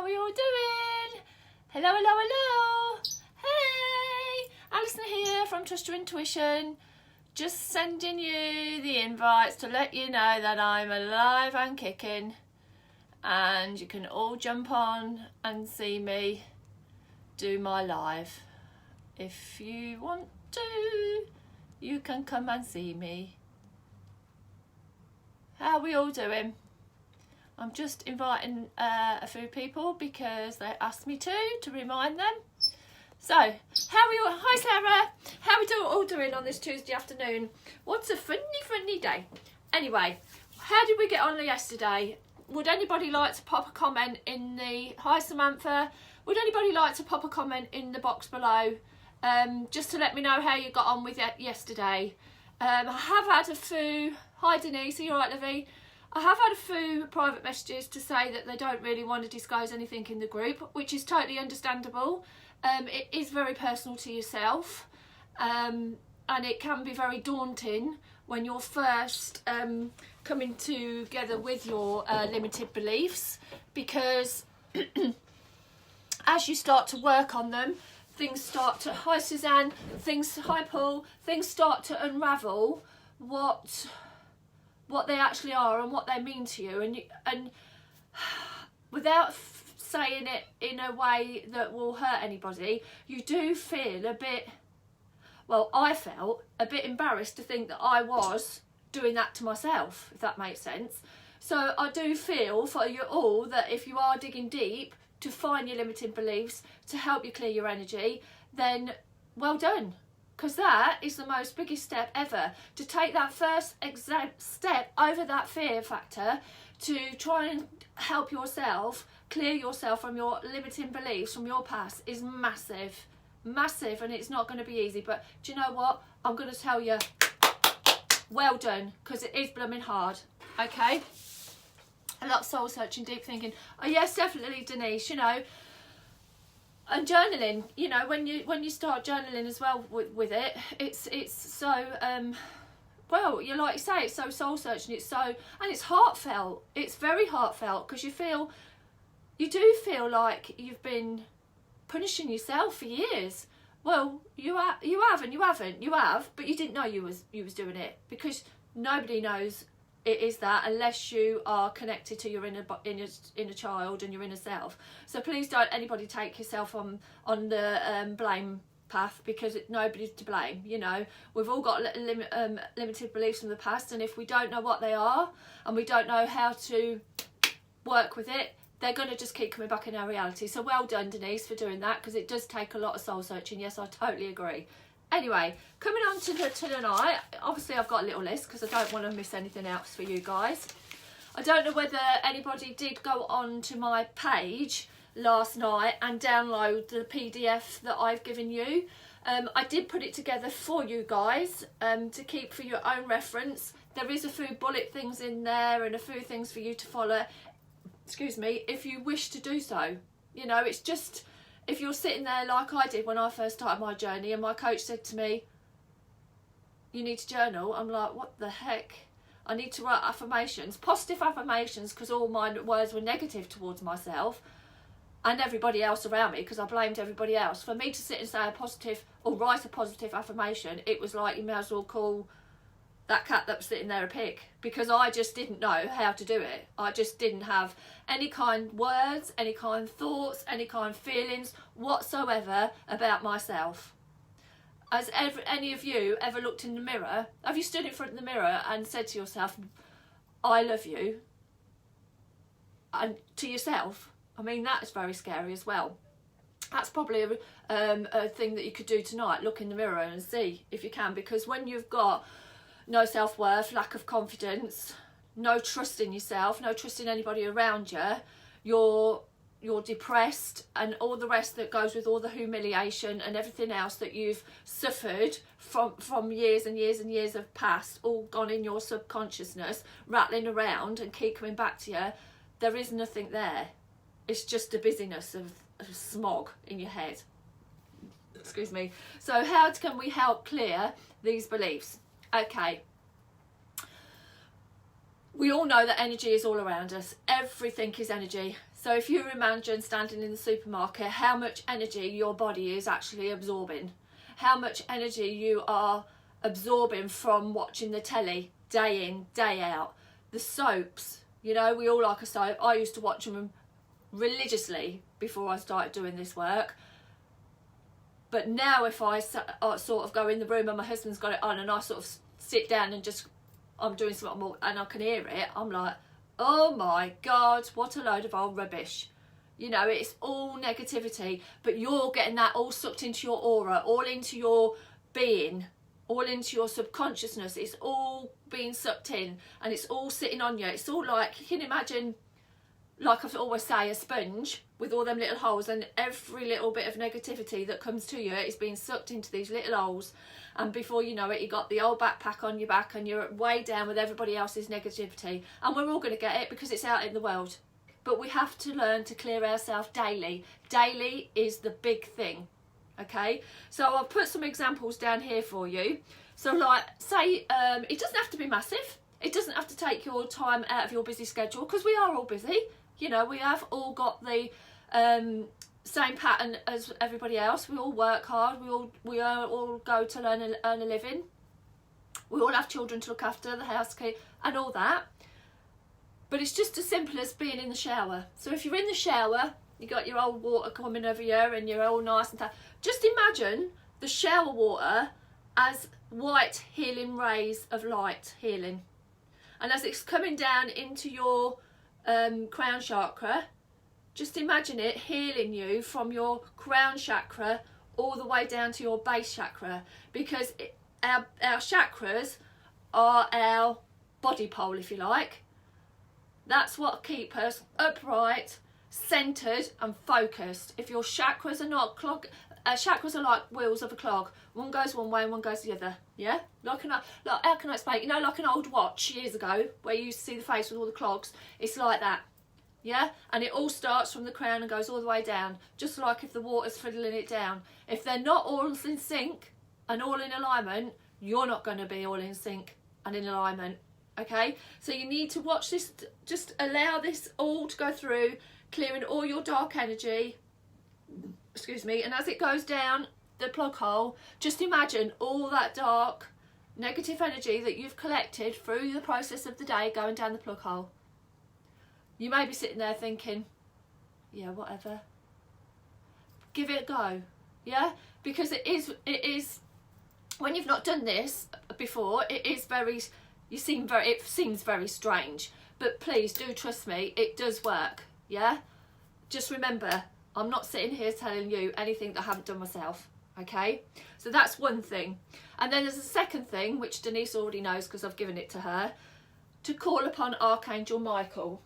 are we all doing? Hello, hello, hello. Hey, Alison here from Trust Your Intuition. Just sending you the invites to let you know that I'm alive and kicking, and you can all jump on and see me do my live. If you want to, you can come and see me. How are we all doing? I'm just inviting a few people because they asked me to remind them. So, how are we all? Hi Sarah, how are we all doing on this Tuesday afternoon? What's a funny day? Anyway, how did we get on yesterday? Would anybody like to pop a comment in the, hi Samantha, would anybody like to pop a comment in the box below, just to let me know how you got on with it yesterday? I have had a few, hi Denise, are you alright Livy? I have had a few private messages to say that they don't really want to disclose anything in the group, which is totally understandable. It is very personal to yourself, and it can be very daunting when you're first coming together with your limited beliefs, because as you start to work on them, things start to, hi Suzanne, hi Paul, things start to unravel what they actually are and what they mean to you, and without saying it in a way that will hurt anybody, you do feel a bit, well, I felt a bit embarrassed to think that I was doing that to myself, if that makes sense. So I do feel for you all that if you are digging deep to find your limiting beliefs to help you clear your energy, then well done. Because that is the most biggest step ever, to take that first exact step over that fear factor to try and help yourself clear yourself from your limiting beliefs from your past is massive, and it's not going to be easy. But do you know what? I'm going to tell you, well done, because it is blooming hard. Okay, a lot of soul searching, deep thinking. Oh yes, definitely Denise, you know. And journaling, you know, when you start journaling as well with it, it's so well, you like you say, it's so soul searching, it's so, and it's heartfelt. It's very heartfelt, because you do feel like you've been punishing yourself for years. Well, you have, but you didn't know you was doing it, because nobody knows it is that unless you are connected to your inner child and your inner self. So please don't anybody take yourself on the blame path, because nobody's to blame. You know, we've all got limited beliefs from the past, and if we don't know what they are and we don't know how to work with it, they're going to just keep coming back in our reality. So well done Denise for doing that, because it does take a lot of soul searching. Yes, I totally agree. Anyway, coming on to tonight, obviously I've got a little list because I don't want to miss anything else for you guys. I don't know whether anybody did go on to my page last night and download the PDF that I've given you. I did put it together for you guys to keep for your own reference. There is a few bullet things in there and a few things for you to follow, excuse me, if you wish to do so. You know, it's just, if you're sitting there like I did when I first started my journey and my coach said to me, you need to journal, I'm like, what the heck? I need to write affirmations, positive affirmations, because all my words were negative towards myself and everybody else around me, because I blamed everybody else. For me to sit and say a positive or write a positive affirmation, it was like you may as well call that cat that was sitting there a pig, because I just didn't know how to do it. I just didn't have any kind words, any kind thoughts, any kind feelings whatsoever about myself. Has any of you ever looked in the mirror? Have you stood in front of the mirror and said to yourself, I love you? And to yourself? I mean, that is very scary as well. That's probably a thing that you could do tonight. Look in the mirror and see if you can, because when you've got no self-worth, lack of confidence, no trust in yourself, no trust in anybody around you, you're depressed, and all the rest that goes with all the humiliation and everything else that you've suffered from years and years and years of past, all gone in your subconsciousness, rattling around and keep coming back to you. There is nothing there. It's just a busyness of smog in your head. Excuse me. So how can we help clear these beliefs? Okay, We all know that energy is all around us. Everything is energy. So if you imagine standing in the supermarket, how much energy your body is actually absorbing, how much energy you are absorbing from watching the telly day in, day out. The soaps, you know, we all like a soap. I used to watch them religiously before I started doing this work. But now if I sort of go in the room and my husband's got it on and I sort of sit down and just, I'm doing something more and I can hear it, I'm like, oh my God, what a load of old rubbish. You know, it's all negativity, but you're getting that all sucked into your aura, all into your being, all into your subconsciousness. It's all being sucked in and it's all sitting on you. It's all like, you can imagine, like I always say, a sponge with all them little holes, and every little bit of negativity that comes to you is being sucked into these little holes, and before you know it, you got the old backpack on your back and you're way down with everybody else's negativity. And we're all going to get it because it's out in the world, but we have to learn to clear ourselves daily. Daily is the big thing. Okay, so I'll put some examples down here for you. So like, say, it doesn't have to be massive. It doesn't have to take your time out of your busy schedule, because we are all busy. You know, we have all got the same pattern as everybody else. We all work hard. We all go to earn a living. We all have children to look after, the house key and all that. But it's just as simple as being in the shower. So if you're in the shower, you got your old water coming over you and you're all nice and just imagine the shower water as white healing rays of light healing. And as it's coming down into your crown chakra, just imagine it healing you from your crown chakra all the way down to your base chakra, because our chakras are our body pole, if you like. That's what keep us upright, centered and focused. If your chakras are not clogged, chakras are like wheels of a clog. One goes one way and one goes the other. Yeah, like how can I explain? You know, like an old watch years ago where you used to see the face with all the clogs. It's like that. Yeah, and it all starts from the crown and goes all the way down. Just like if the water's fiddling it down. If they're not all in sync and all in alignment, you're not going to be all in sync and in alignment. Okay, so you need to watch this. Just allow this all to go through, clearing all your dark energy. Excuse me. And as it goes down the plug hole, just imagine all that dark negative energy that you've collected through the process of the day going down the plug hole. You may be sitting there thinking, yeah, whatever. Give it a go. Yeah, because it is when you've not done this before, it seems very strange, but please do trust me, it does work. Yeah, just remember, I'm not sitting here telling you anything that I haven't done myself. Okay, so that's one thing. And then there's a second thing, which Denise already knows because I've given it to her, to call upon Archangel Michael.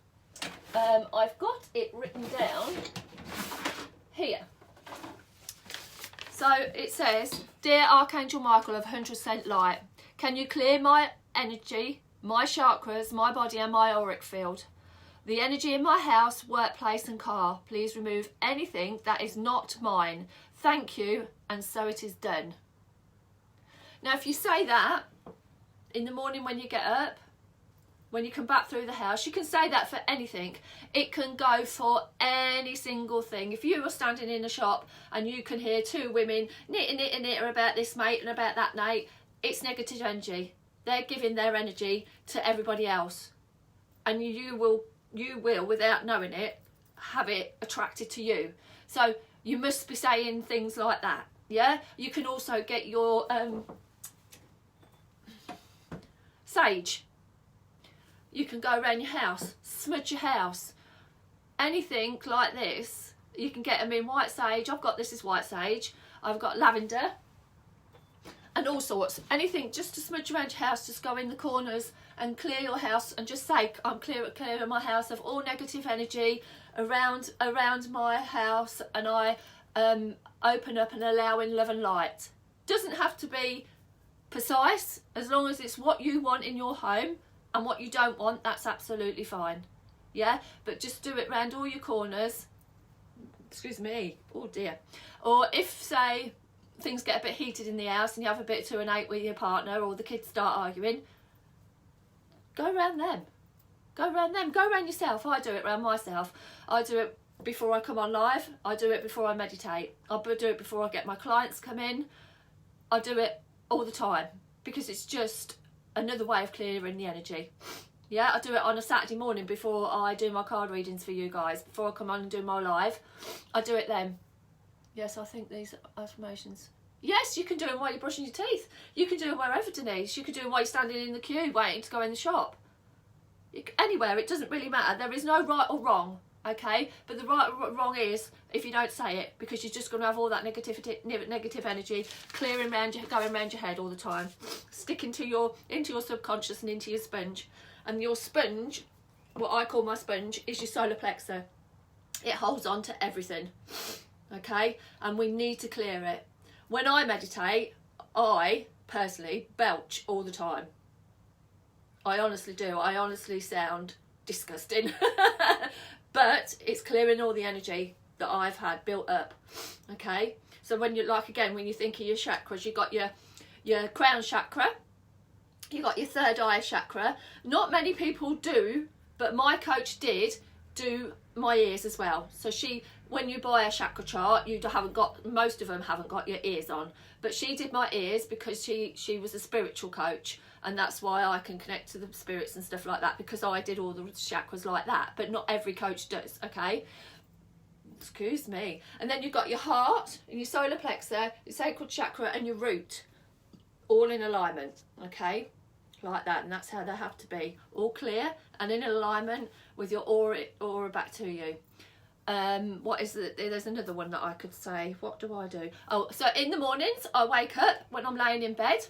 I've got it written down here. So it says, Dear Archangel Michael of 100% light, can you clear my energy, my chakras, my body and my auric field? The energy in my house, workplace and car. Please remove anything that is not mine. Thank you, and so it is done. Now if you say that in the morning when you get up, when you come back through the house, you can say that for anything. It can go for any single thing. If you were standing in a shop and you can hear two women knitting about this mate and about that mate, it's negative energy. They're giving their energy to everybody else. And you will, without knowing it, have it attracted to you. So you must be saying things like that. Yeah? You can also get your sage. You can go around your house, smudge your house, anything like this. You can get them in white sage. I've got this is white sage. I've got lavender and all sorts. Anything just to smudge around your house. Just go in the corners and clear your house and just say, I'm clearing my house of all negative energy around my house, and I open up and allow in love and light. Doesn't have to be precise, as long as it's what you want in your home. And what you don't want, that's absolutely fine. Yeah, but just do it round all your corners. Excuse me, oh dear. Or if, say, things get a bit heated in the house and you have a bit to an 8 with your partner, or the kids start arguing, go around them. Go around them. Go around yourself. I do it around myself. I do it before I come on live. I do it before I meditate. I do it before I get my clients come in. I do it all the time because it's just another way of clearing the energy. Yeah, I do it on a Saturday morning before I do my card readings for you guys. Before I come on and do my live, I do it then. Yes, I think these affirmations. Yes, you can do them while you're brushing your teeth. You can do them wherever, Denise. You can do them while you're standing in the queue waiting to go in the shop. Anywhere, it doesn't really matter. There is no right or wrong, okay? But the right or wrong is if you don't say it, because you're just going to have all that negative energy going around your head all the time, sticking to into your subconscious and into your sponge. And your sponge, what I call my sponge, is your solar plexus. It holds on to everything, okay? And we need to clear it. When I meditate, I personally belch all the time. I honestly do. I honestly sound disgusting. But it's clearing all the energy that I've had built up, okay? So when you when you think of your chakras, you've got your crown chakra, you got your third eye chakra. Not many people do, but my coach did do my ears as well. So when you buy a chakra chart, most of them haven't got your ears on, but she did my ears because she was a spiritual coach, and that's why I can connect to the spirits and stuff like that, because I did all the chakras like that, but not every coach does, okay? Excuse me. And then you've got your heart and your solar plexus, your sacral chakra and your root, all in alignment, okay? Like that, and that's how they have to be, all clear and in alignment with your aura back to you. What is it? There's another one that I could say. What do I do? Oh, so in the mornings I wake up, when I'm laying in bed,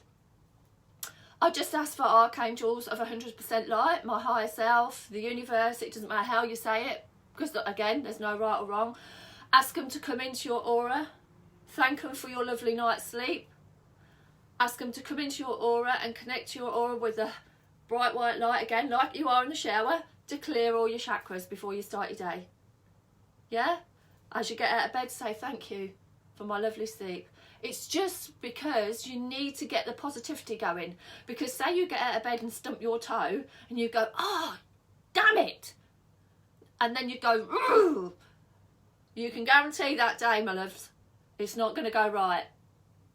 I just ask for archangels of 100% light, my higher self, the universe. It doesn't matter how you say it, because again, there's no right or wrong. Ask them to come into your aura. Thank them for your lovely night's sleep. Ask them to come into your aura and connect to your aura with a bright white light, again, like you are in the shower, to clear all your chakras before you start your day. Yeah? As you get out of bed, say thank you for my lovely sleep. It's just because you need to get the positivity going. Because say you get out of bed and stump your toe and you go, oh, damn it. And then you go, ooh. You can guarantee that day, my loves, it's not going to go right.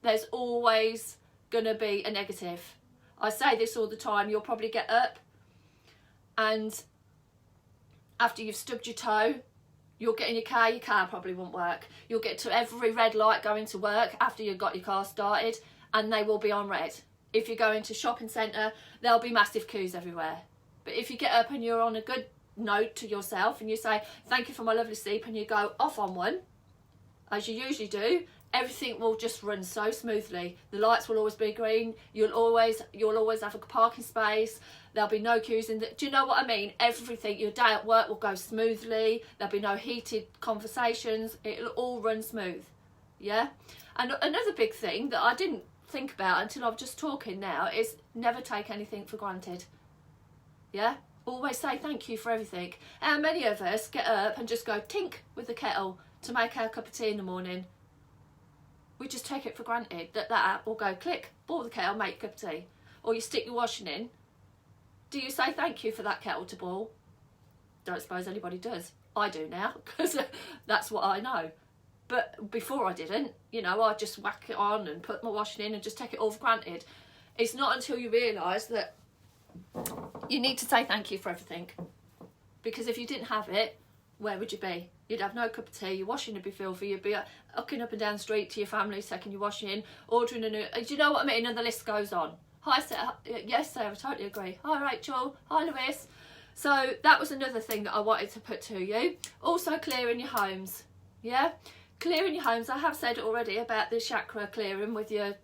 There's always going to be a negative. I say this all the time. You'll probably get up and after you've stubbed your toe, you'll get in your car probably won't work. You'll get to every red light going to work after you've got your car started, and they will be on red. If you go into a shopping centre, there'll be massive queues everywhere. But if you get up and you're on a good note to yourself and you say thank you for my lovely sleep and you go off on one, as you usually do, everything will just run so smoothly. The lights will always be green. You'll always have a parking space. There'll be no queues in the... Do you know what I mean? Everything, your day at work will go smoothly. There'll be no heated conversations. It'll all run smooth. Yeah? And another big thing that I didn't think about until I'm just talking now is never take anything for granted. Yeah? Always say thank you for everything. How many of us get up and just go tink with the kettle to make our cup of tea in the morning? We just take it for granted that will go click, boil the kettle, make a cup of tea. Or you stick your washing in. Do you say thank you for that kettle to boil? Don't suppose anybody does. I do now, because that's what I know. But before I didn't, I'd just whack it on and put my washing in and just take it all for granted. It's not until you realise that you need to say thank you for everything. Because if you didn't have it, where would you be? You'd have no cup of tea, your washing would be filthy, you'd be hooking up and down the street to your family, taking your washing in, ordering a new... Do you know what I mean? And the list goes on. Hi, Sarah. Yes, Sarah, I totally agree. Hi, Rachel. Hi, Louise. So that was another thing that I wanted to put to you. Also, clearing your homes. Yeah? Clearing your homes. I have said already about the chakra clearing with your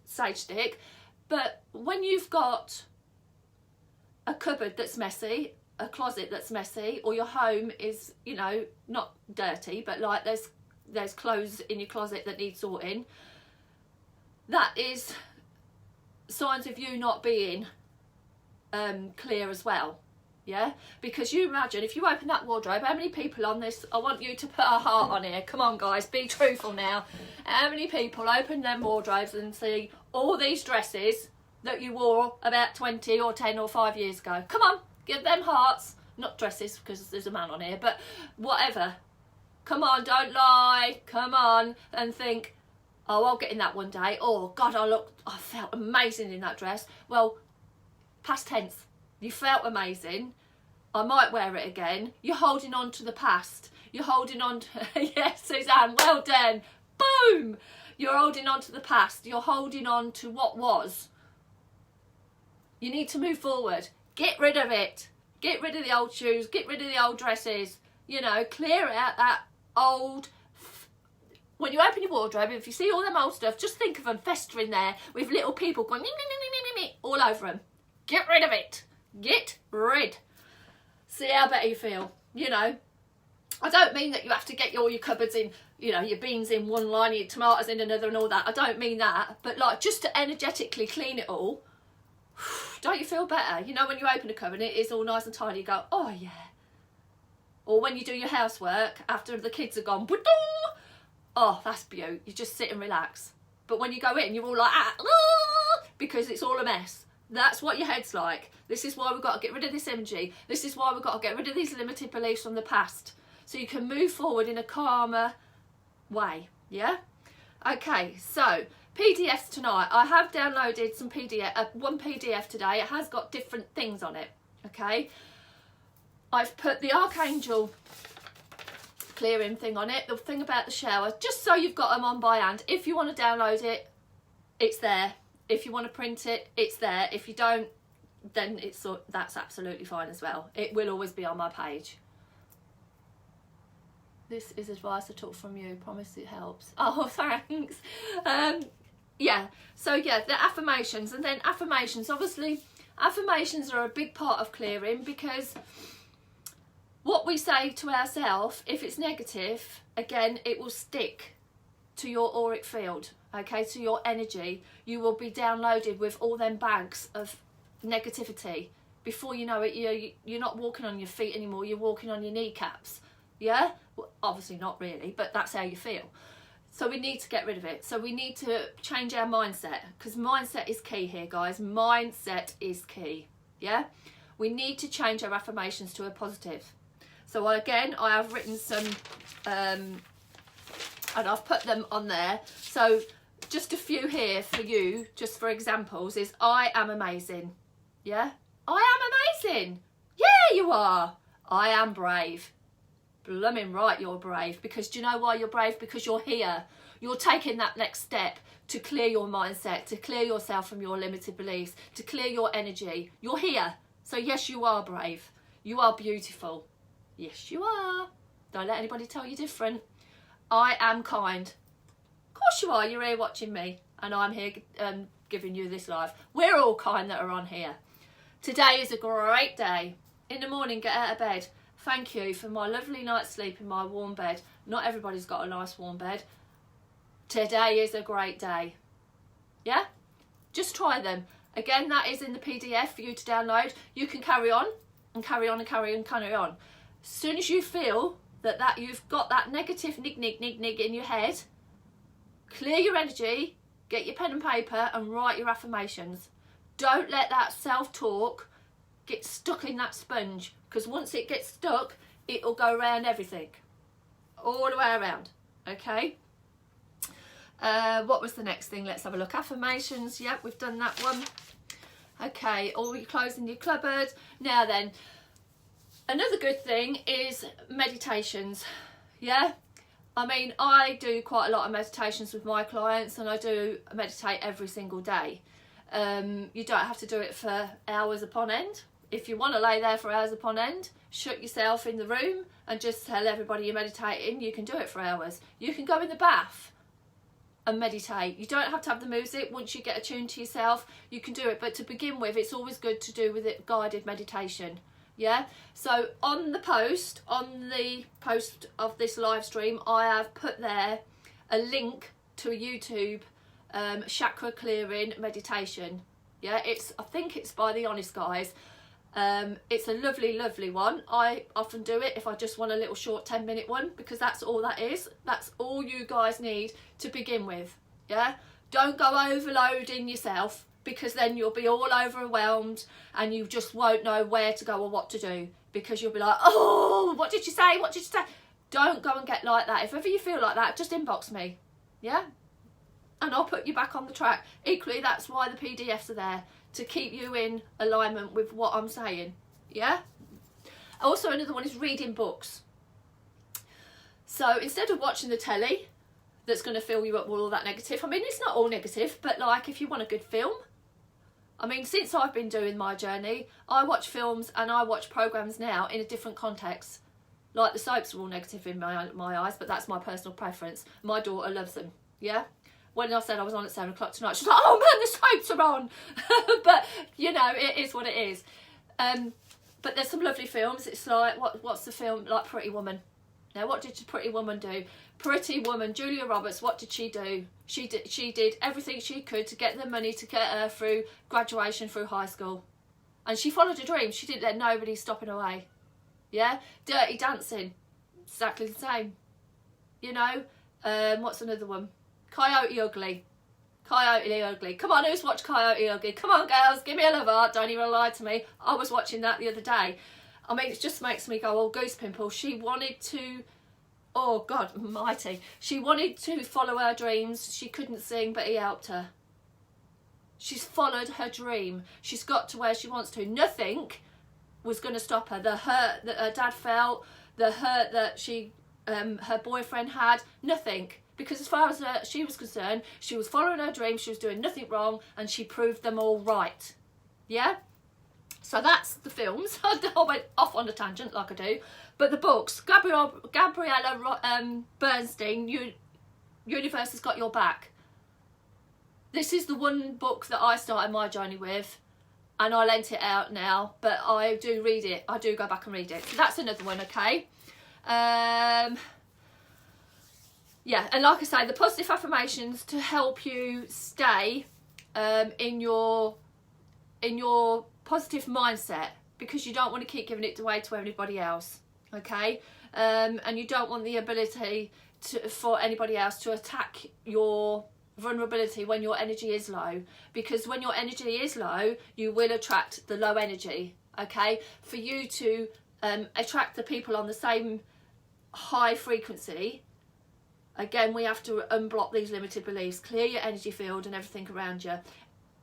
sage stick. But when you've got a cupboard that's messy, a closet that's messy, or your home is, not dirty, but like there's clothes in your closet that need sorting, that is signs of you not being clear as well. Yeah, because you imagine if you open that wardrobe, how many people on this, I want you to put a heart on here, come on guys, be truthful now, how many people open them wardrobes and see all these dresses that you wore about 20 or 10 or 5 years ago? Come on, give them hearts, not dresses because there's a man on here, but whatever. Come on, don't lie, come on, and think, oh, I'll get in that one day. Oh God, I felt amazing in that dress. Well, past tense, you felt amazing. I might wear it again. You're holding on to the past. You're holding on to, yes, Suzanne, well done. Boom! You're holding on to the past. You're holding on to what was. You need to move forward. Get rid of it. Get rid of the old shoes. Get rid of the old dresses. You know, clear out that old. When you open your wardrobe, if you see all them old stuff, just think of them festering there with little people going all over them. Get rid of it. Get rid. See how better you feel. You know, I don't mean that you have to get all your cupboards in, you know, your beans in one line, your tomatoes in another and all that. I don't mean that. But like just to energetically clean it all, don't you feel better? You know, when you open a cupboard and it is all nice and tidy, you go, oh yeah. Or when you do your housework after the kids are gone, oh, that's beautiful. You just sit and relax. But when you go in, you're all like, because it's all a mess. That's what your head's like. This is why we've got to get rid of this energy. This is why we've got to get rid of these limited beliefs from the past. So you can move forward in a calmer way. Yeah? Okay, so PDFs tonight. I have downloaded some one PDF today. It has got different things on it. Okay? I've put the Archangel clearing thing on it, the thing about the shower, just so you've got them on by hand. If you want to download it, it's there. If you want to print it, it's there. If you don't, then that's absolutely fine as well. It will always be on my page. This is advice I took from you. Promise it helps. Oh, thanks. Yeah. So yeah, the affirmations, and then affirmations. Obviously, affirmations are a big part of clearing because what we say to ourselves, if it's negative, again, it will stick to your auric field. Okay, to your energy. You will be downloaded with all them bags of negativity. Before you know it, you're not walking on your feet anymore. You're walking on your kneecaps. Yeah? Well, obviously not really, but that's how you feel. So we need to get rid of it. So we need to change our mindset, because mindset is key here, guys. Mindset is key. Yeah? We need to change our affirmations to a positive. So again, I have written some, and I've put them on there. So just a few here for you, just for examples, is I am amazing. Yeah? I am amazing. Yeah, you are. I am brave. Blooming right, you're brave. Because do you know why you're brave? Because you're here. You're taking that next step to clear your mindset, to clear yourself from your limited beliefs, to clear your energy. You're here. So yes, you are brave. You are beautiful. Yes, you are. Don't let anybody tell you different. I am kind. Of course you are. You're here watching me, and I'm here giving you this live. We're all kind that are on here. Today is a great day. In the morning, get out of bed. Thank you for my lovely night's sleep in my warm bed. Not everybody's got a nice warm bed. Today is a great day. Yeah? Just try them. Again, that is in the PDF for you to download. You can carry on and carry on and carry on and carry on. As soon as you feel that you've got that negative nig in your head, clear your energy, get your pen and paper and write your affirmations. Don't let that self-talk get stuck in that sponge, because once it gets stuck, it'll go around everything. All the way around. Okay? What was the next thing? Let's have a look. Affirmations. Yep, we've done that one. Okay, all your clothes in your cupboard. Now then, another good thing is meditations. Yeah? I mean, I do quite a lot of meditations with my clients, and I do meditate every single day. You don't have to do it for hours upon end. If you want to lay there for hours upon end, shut yourself in the room and just tell everybody you're meditating. You can do it for hours. You can go in the bath and meditate. You don't have to have the music. Once you get attuned to yourself, you can do it. But to begin with, it's always good to do with it guided meditation. Yeah? So on the post of this live stream, I have put there a link to a YouTube chakra clearing meditation. Yeah, I think it's by the Honest Guys. It's a lovely one. I often do it if I just want a little short 10-minute one, because that's all that is. That's all you guys need to begin with. Yeah, don't go overloading yourself. because then you'll be all overwhelmed and you just won't know where to go or what to do, because you'll be like, oh, what did you say? What did you say? Don't go and get like that. If ever you feel like that, just inbox me. Yeah? And I'll put you back on the track. Equally, that's why the PDFs are there, to keep you in alignment with what I'm saying. Yeah? Also, another one is reading books. So instead of watching the telly, that's going to fill you up with all that negative. I mean, it's not all negative, but like if you want a good film. I mean, since I've been doing my journey, I watch films and I watch programmes now in a different context. Like the soaps are all negative in my eyes, but that's my personal preference. My daughter loves them, yeah? When I said I was on at 7 o'clock tonight, she's like, oh man, the soaps are on. But, you know, it is what it is. But there's some lovely films. It's like, what's the film? Like Pretty Woman. Now, what did Pretty Woman do? Pretty Woman, Julia Roberts, what did she do? She did everything she could to get the money to get her through graduation, through high school. And she followed her dream. She didn't let nobody stop her away. Yeah? Dirty Dancing, exactly the same. You know? What's another one? Coyote Ugly. Coyote Ugly. Come on, who's watched Coyote Ugly? Come on, girls, give me a love heart. Don't even lie to me. I was watching that the other day. I mean, it just makes me go all goose pimple. She wanted to... Oh, God almighty. She wanted to follow her dreams. She couldn't sing, but he helped her. She's followed her dream. She's got to where she wants to. Nothing was going to stop her. The hurt that her dad felt, the hurt that her boyfriend had, nothing. Because as far as she was concerned, she was following her dream, she was doing nothing wrong, and she proved them all right. Yeah? So that's the films. I went off on a tangent like I do. But the books, Gabriella Bernstein, Universe Has Got Your Back. This is the one book that I started my journey with, and I lent it out now, but I do read it. I do go back and read it. So that's another one, okay? Yeah, and like I say, the positive affirmations to help you stay in your positive mindset, because you don't want to keep giving it away to everybody else, okay? And you don't want the ability for anybody else to attack your vulnerability when your energy is low, because when your energy is low, you will attract the low energy, okay? For you to attract the people on the same high frequency, again, we have to unblock these limited beliefs, clear your energy field and everything around you.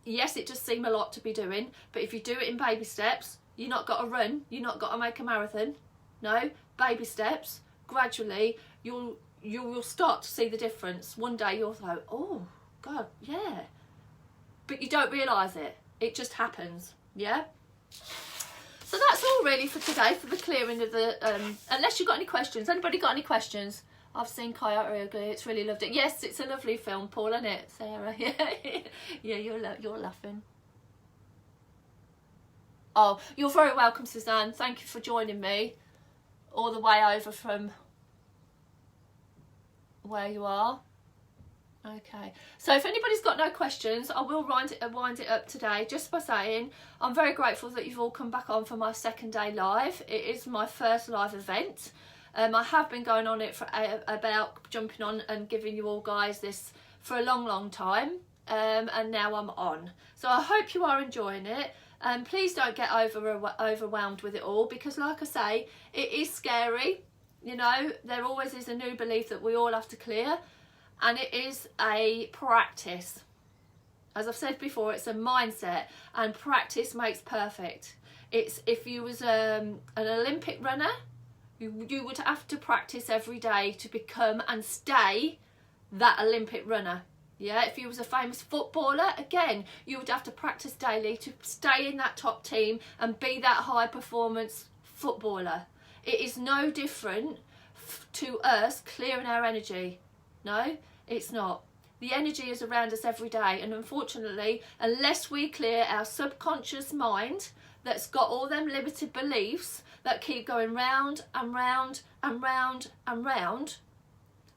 Yes, it does seem a lot to be doing, but if you do it in baby steps, you've not got to run, you've not got to make a marathon. No, baby steps, gradually, you will start to see the difference. One day you'll go, oh, God, yeah. But you don't realise it. It just happens, yeah? So that's all really for today, for the clearing of the... unless you've got any questions. Anybody got any questions? I've seen Coyote Ugly. It's really loved it. Yes, it's a lovely film, Paul, isn't it, Sarah? Yeah, yeah, you're laughing. Oh, you're very welcome, Suzanne. Thank you for joining me all the way over from where you are. Okay, so if anybody's got no questions, I will wind it up today just by saying I'm very grateful that you've all come back on for my second day live. It is my first live event. I have been going on it for about jumping on and giving you all guys this for a long time, and now I'm on. So I hope you are enjoying it. Please don't get overwhelmed with it all, because like I say, it is scary. You know, there always is a new belief that we all have to clear, and it is a practice. As I've said before, it's a mindset, and practice makes perfect. It's, if you was an Olympic runner, you would have to practice every day to become and stay that Olympic runner. Yeah, if you was a famous footballer, again, you would have to practice daily to stay in that top team and be that high performance footballer. It is no different to us clearing our energy. No, it's not. The energy is around us every day, and unfortunately, unless we clear our subconscious mind that's got all them limited beliefs that keep going round and round and round and round,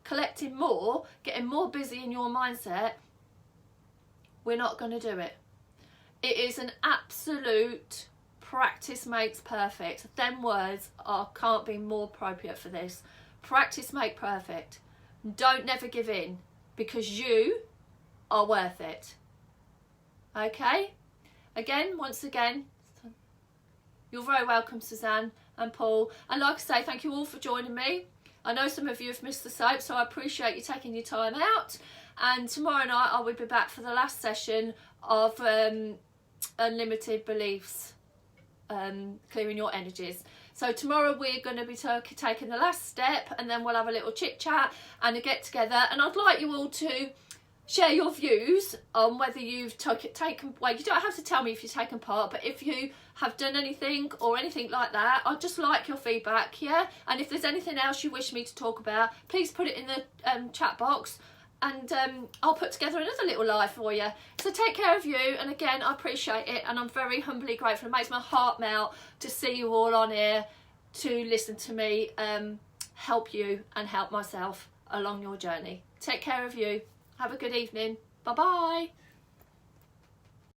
collecting more, getting more busy in your mindset, we're not going to do it. It is an absolute practice makes perfect. Them words can't be more appropriate for this. Practice make perfect. Don't never give in, because you are worth it. Okay? Again, once again, you're very welcome, Suzanne and Paul. And like I say, thank you all for joining me. I know some of you have missed the soap, so I appreciate you taking your time out. And tomorrow night I will be back for the last session of Unlimited Beliefs, clearing your energies. So tomorrow we're going to be taking the last step, and then we'll have a little chit chat and a get together. And I'd like you all to share your views on whether you've taken, well, you don't have to tell me if you've taken part, but if you have done anything or anything like that, I'd just like your feedback, yeah? And if there's anything else you wish me to talk about, please put it in the chat box, and I'll put together another little live for you. So take care of you, and again, I appreciate it, and I'm very humbly grateful. It makes my heart melt to see you all on here, to listen to me help you and help myself along your journey. Take care of you. Have a good evening. Bye bye.